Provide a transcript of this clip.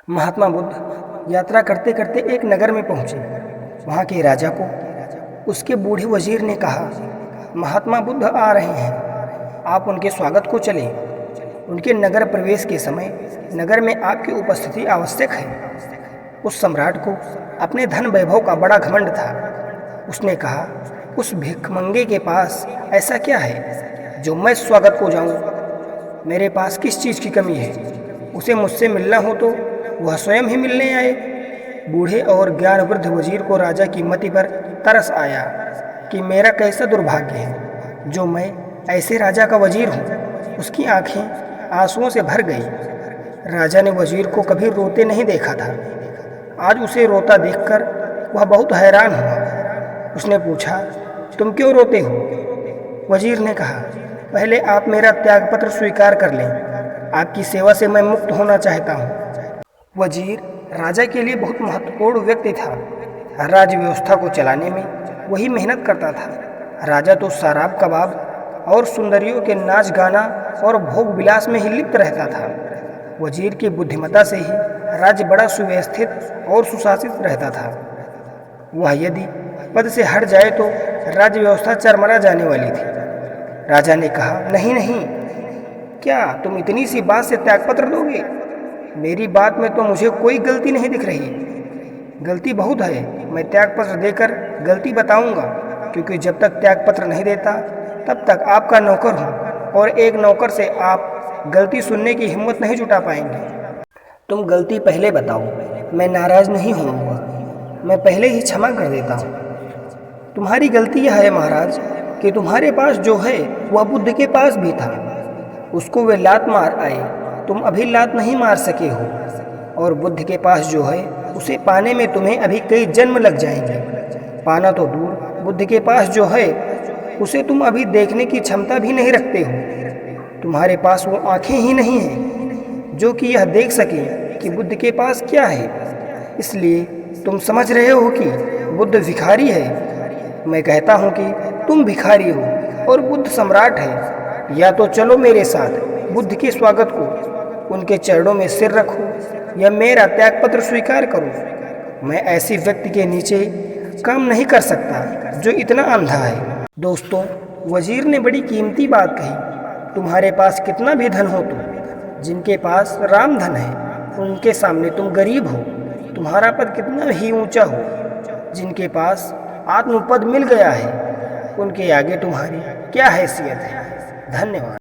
महात्मा बुद्ध यात्रा करते करते एक नगर में पहुंचे। वहां के राजा को उसके बूढ़े वजीर ने कहा, महात्मा बुद्ध आ रहे हैं, आप उनके स्वागत को चलें। उनके नगर प्रवेश के समय नगर में आपकी उपस्थिति आवश्यक है। उस सम्राट को अपने धन वैभव का बड़ा घमंड था। उसने कहा, उस भिखमंगे के पास ऐसा क्या है जो मैं स्वागत को जाऊं? मेरे पास किस चीज़ की कमी है? उसे मुझसे मिलना हो तो वह स्वयं ही मिलने आए। बूढ़े और ज्ञानवृद्ध वजीर को राजा की मति पर तरस आया कि मेरा कैसा दुर्भाग्य है जो मैं ऐसे राजा का वजीर हूँ। उसकी आंखें आंसुओं से भर गई। राजा ने वजीर को कभी रोते नहीं देखा था। आज उसे रोता देखकर वह बहुत हैरान हुआ। उसने पूछा, तुम क्यों रोते हो? वजीर ने कहा, पहले आप मेरा त्यागपत्र स्वीकार कर लें। आपकी सेवा से मैं मुक्त होना चाहता हूँ। वजीर राजा के लिए बहुत महत्वपूर्ण व्यक्ति था। राज व्यवस्था को चलाने में वही मेहनत करता था। राजा तो शराब कबाब और सुंदरियों के नाच गाना और भोग विलास में ही लिप्त रहता था। वजीर की बुद्धिमत्ता से ही राज्य बड़ा सुव्यवस्थित और सुशासित रहता था। वह यदि पद से हट जाए तो राज्य व्यवस्था चरमरा जाने वाली थी। राजा ने कहा, नहीं नहीं, क्या तुम इतनी सी बात से त्यागपत्र दोगे? मेरी बात में तो मुझे कोई गलती नहीं दिख रही। गलती बहुत है। मैं त्यागपत्र देकर गलती बताऊंगा, क्योंकि जब तक त्यागपत्र नहीं देता तब तक आपका नौकर हूँ और एक नौकर से आप गलती सुनने की हिम्मत नहीं जुटा पाएंगे। तुम गलती पहले बताओ, मैं नाराज नहीं होऊंगा। मैं पहले ही क्षमा कर देता हूँ। तुम्हारी गलती यह है महाराज कि तुम्हारे पास जो है वह बुद्ध के पास भी था। उसको वे लात मार आए, तुम अभी लात नहीं मार सके हो। और बुद्ध के पास जो है उसे पाने में तुम्हें अभी कई जन्म लग जाएंगे। पाना तो दूर, बुद्ध के पास जो है उसे तुम अभी देखने की क्षमता भी नहीं रखते हो। तुम्हारे पास वो आंखें ही नहीं हैं जो कि यह देख सकें कि बुद्ध के पास क्या है। इसलिए तुम समझ रहे हो कि बुद्ध भिखारी है। मैं कहता हूँ कि तुम भिखारी हो और बुद्ध सम्राट है। या तो चलो मेरे साथ बुद्ध के स्वागत को, उनके चरणों में सिर रखो या मेरा त्यागपत्र स्वीकार करो। मैं ऐसे व्यक्ति के नीचे काम नहीं कर सकता जो इतना अंधा है। दोस्तों, वजीर ने बड़ी कीमती बात कही। तुम्हारे पास कितना भी धन हो तो जिनके पास राम धन है उनके सामने तुम गरीब हो। तुम्हारा पद कितना ही ऊंचा हो, जिनके पास आत्मपद मिल गया है उनके आगे तुम्हारी क्या हैसियत है। धन्यवाद।